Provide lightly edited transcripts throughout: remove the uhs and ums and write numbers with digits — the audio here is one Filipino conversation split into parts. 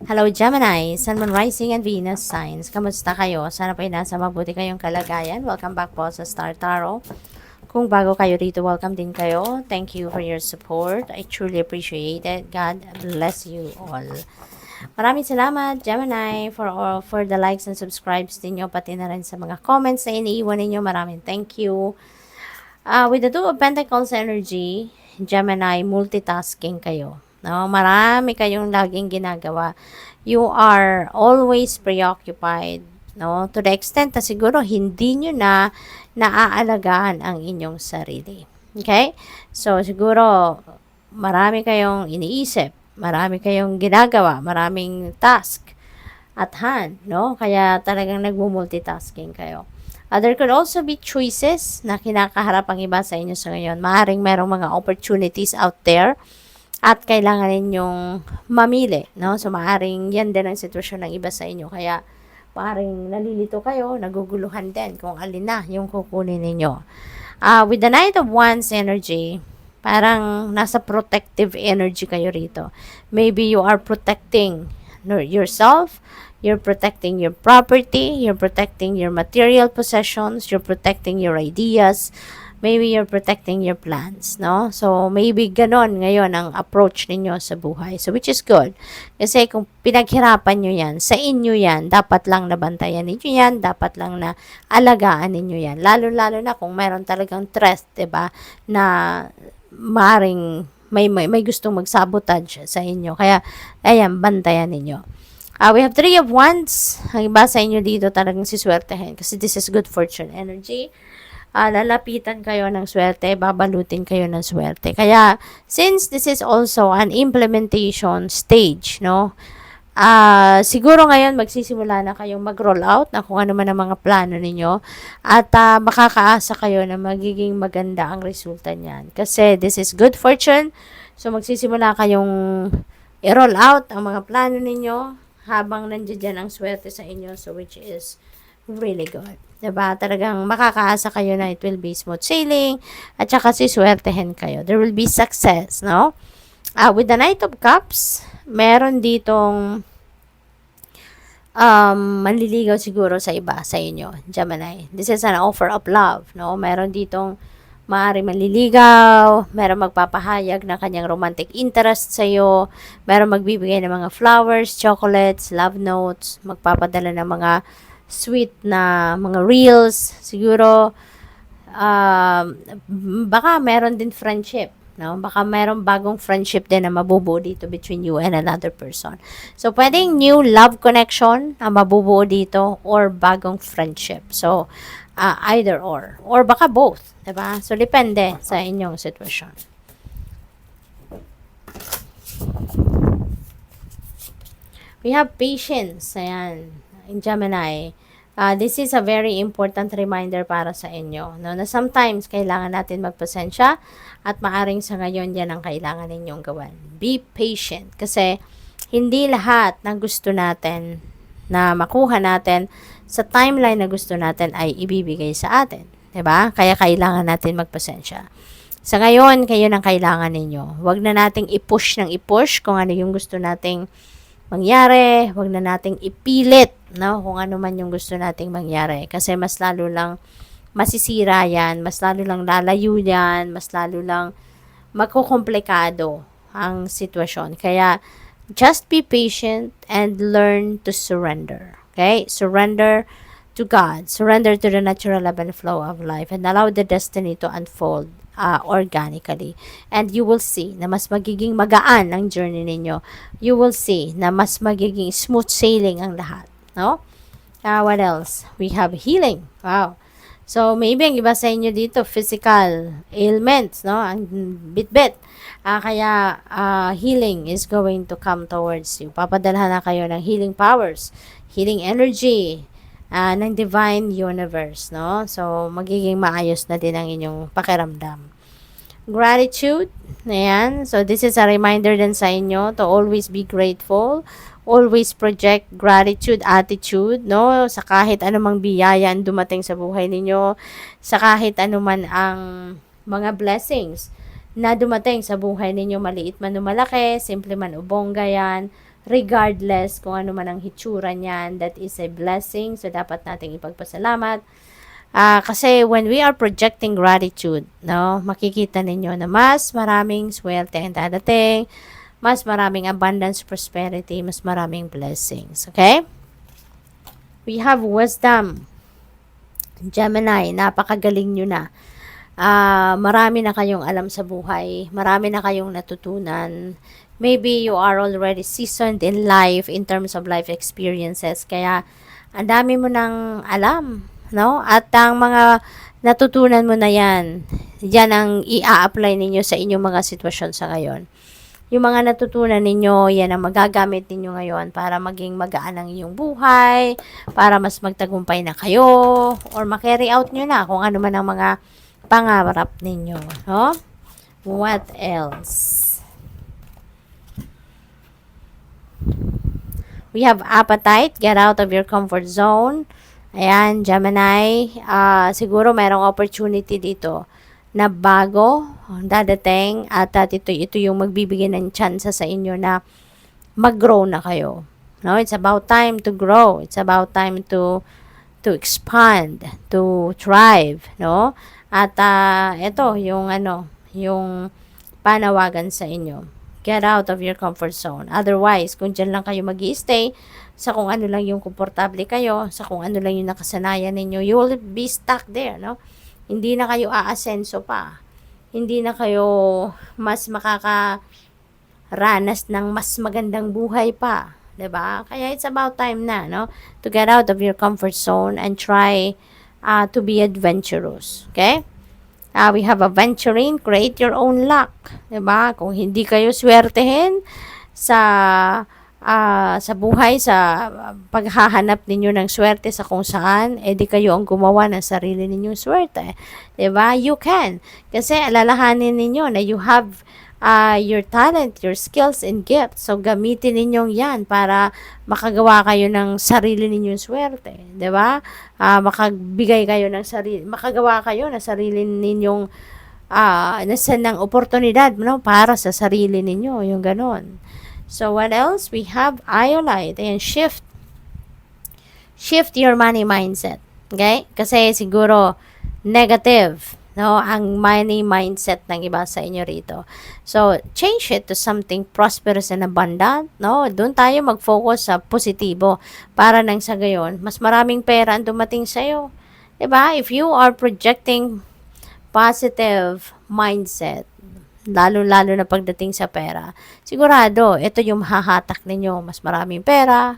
Hello Gemini, Sun, Moon, Rising, and Venus signs. Kamusta kayo? Sana po ay nasa mabuti kayong kalagayan. Welcome back po sa Star Tarot. Kung bago kayo dito, welcome din kayo. Thank you for your support. I truly appreciate it. God bless you all. Maraming salamat, Gemini, for the likes and subscribes ninyo, pati na rin sa mga comments na iniiwan ninyo. Maraming thank you. With the Two of Pentacles energy, Gemini, multitasking kayo. No, marami kayong laging ginagawa. You are always preoccupied, no? To the extent na siguro hindi nyo na naaalagaan ang inyong sarili. Okay? So, siguro marami kayong iniisip, marami kayong ginagawa, maraming task at hand, no? Kaya talagang nagmo-multitasking kayo. There could also be choices na kinakaharap ang iba sa inyo sa ngayon. Maaring merong mga opportunities out there at kailangan ninyong mamili, no? So, maaring yan din ang sitwasyon ng iba sa inyo. Kaya, maaring nalilito kayo, naguguluhan din kung alin na yung kukunin ninyo. With the Knight of Wands energy, parang nasa protective energy kayo rito. Maybe you are protecting yourself, you're protecting your property, you're protecting your material possessions, you're protecting your ideas, maybe you're protecting your plans, no? So, maybe ganon ngayon ang approach ninyo sa buhay. So, which is good. Kasi kung pinaghirapan nyo yan, sa inyo yan, dapat lang nabantayan ninyo yan, dapat lang na alagaan ninyo yan. Lalo-lalo na kung meron talagang trust, diba, na maring may gustong mag-sabotage sa inyo. Kaya, ayan, bantayan ninyo. We have Three of Wands. Ang iba sa inyo dito talagang siswertehin kasi this is good fortune energy. Lalapitan kayo ng swerte, babalutin kayo ng swerte. Kaya, since this is also an implementation stage, no, siguro ngayon magsisimula na kayong mag-roll out na kung ano man ang mga plano ninyo at makakaasa kayo na magiging maganda ang resulta niyan. Kasi this is good fortune, so magsisimula kayong i-roll out ang mga plano ninyo habang nandiyan ang swerte sa inyo, so which is really good. Diba? Talagang makakaasa kayo na it will be smooth sailing at saka siswertehin kayo. There will be success, no? With the Knight of Cups, meron ditong manliligaw siguro sa iba, sa inyo, Gemini. This is an offer of love, no? Meron ditong maaari manliligaw, meron magpapahayag ng kanyang romantic interest sa iyo, meron magbibigay ng mga flowers, chocolates, love notes, magpapadala ng mga sweet na mga reels, siguro baka meron din friendship, no? Baka meron bagong friendship din na mabubuo dito between you and another person. So, pwedeng new love connection na mabubuo dito or bagong friendship. So, either or baka both, diba? So, depende sa inyong sitwasyon. We have patience, ayan, in Gemini. This is a very important reminder para sa inyo, no? Na sometimes kailangan natin magpasensya at maaring sa ngayon yan ang kailangan ninyong gawin. Be patient kasi hindi lahat ng gusto natin na makuha natin sa timeline na gusto natin ay ibibigay sa atin, 'di ba? Kaya kailangan natin magpasensya. Sa ngayon, kayo nang kailangan ninyo. Huwag na nating i-push ng i-push kung ano yung gusto nating mangyari, huwag na nating ipilit, no, kung ano man yung gusto nating mangyari. Kasi mas lalo lang masisira yan, mas lalo lang lalayo yan, mas lalo lang magkukomplikado ang sitwasyon. Kaya, just be patient and learn to surrender. Okay? Surrender to God. Surrender to the natural ebb and flow of life and allow the destiny to unfold organically. And you will see na mas magiging magaan ang journey ninyo. You will see na mas magiging smooth sailing ang lahat. No? What else? We have healing. Wow. So, maybe ang iba sa inyo dito, physical ailments, no? Ang bit-bit. Kaya, healing is going to come towards you. Papadalhan na kayo ng healing powers, healing energy, ng divine universe, no? So, magiging maayos na din ang inyong pakiramdam. Gratitude, ayan. So, this is a reminder din sa inyo to always be grateful, always project gratitude attitude, no? Sa kahit anumang biyaya ang dumating sa buhay ninyo, sa kahit anuman ang mga blessings na dumating sa buhay ninyo, maliit man o malaki, simple man o bongga yan, regardless kung ano man ang hitsura niyan, that is a blessing. So, dapat nating ipagpasalamat. Kasi when we are projecting gratitude, no, makikita ninyo na mas maraming swerte ang dadating, mas maraming abundance, prosperity, mas maraming blessings. Okay? We have wisdom. Gemini, napakagaling nyo na. Marami na kayong alam sa buhay. Marami na kayong natutunan. Maybe you are already seasoned in life in terms of life experiences. Kaya, ang dami mo nang alam, no? At ang mga natutunan mo na yan, yan ang i-apply ninyo sa inyong mga sitwasyon sa ngayon. Yung mga natutunan ninyo, yan ang magagamit ninyo ngayon para maging magaan ang iyong buhay, para mas magtagumpay na kayo, or ma-carry out nyo na kung ano man ang mga pangarap ninyo. No? What else? We have appetite. Get out of your comfort zone. Ayan, Gemini. Siguro mayroong opportunity dito na bago dadating at ito yung magbibigay ng chance sa inyo na mag-grow na kayo. No, it's about time to grow. It's about time to expand, to thrive, no? At ito yung yung panawagan sa inyo. Get out of your comfort zone. Otherwise, kung diyan lang kayo magi-stay sa kung ano lang yung komportable kayo, sa kung ano lang yung nakasanayan ninyo, you will be stuck there, no? Hindi na kayo aasenso pa. Hindi na kayo mas makakaranas ng mas magandang buhay pa. 'Di ba? Kaya it's about time na, no? To get out of your comfort zone and try to be adventurous. Okay? We have adventuring, create your own luck. 'Di ba? Kung hindi kayo swertehin sa buhay, sa paghahanap ninyo ng swerte sa kung saan, di kayo ang gumawa ng sarili ninyong swerte. Diba? You can. Kasi alalahanin ninyo na you have your talent, your skills and gifts. So, gamitin ninyong yan para makagawa kayo ng sarili ninyong swerte. Diba? Makagbigay kayo ng makagawa kayo ng sarili ninyong ng oportunidad, no? Para sa sarili ninyo. Yung ganon. So, what else? We have Iolite. Ayan, shift. Shift your money mindset. Okay? Kasi siguro, negative, no? Ang money mindset ng iba sa inyo rito. So, change it to something prosperous and abundant, no? Doon tayo mag-focus sa positibo. Para nang sa gayon, mas maraming pera ang dumating sa'yo. Diba? If you are projecting positive mindset, lalo-lalo na pagdating sa pera, sigurado, ito yung mahahatak ninyo. Mas maraming pera,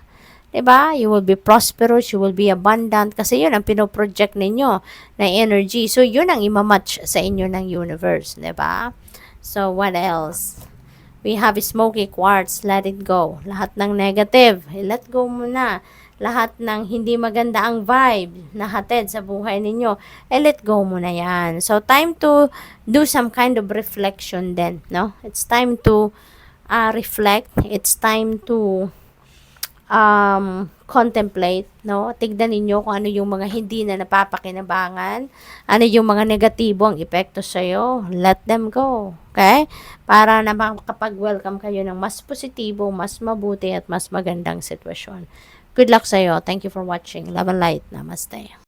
diba? You will be prosperous, you will be abundant, kasi yun ang pinoproject ninyo na energy. So, yun ang imamatch sa inyo ng universe, diba? So, what else? We have smoky quartz, let it go. Lahat ng negative, let go muna. Lahat ng hindi maganda ang vibe na hatid sa buhay ninyo, let go mo na yan. So, time to do some kind of reflection then, no? It's time to reflect. It's time to contemplate, no? Tignan ninyo kung ano yung mga hindi na napapakinabangan, ano yung mga negatibo ang epekto sa'yo, let them go. Okay? Para na makapag-welcome kayo ng mas positibo, mas mabuti at mas magandang sitwasyon. Good luck sa'yo. Thank you for watching. Love and light. Namaste.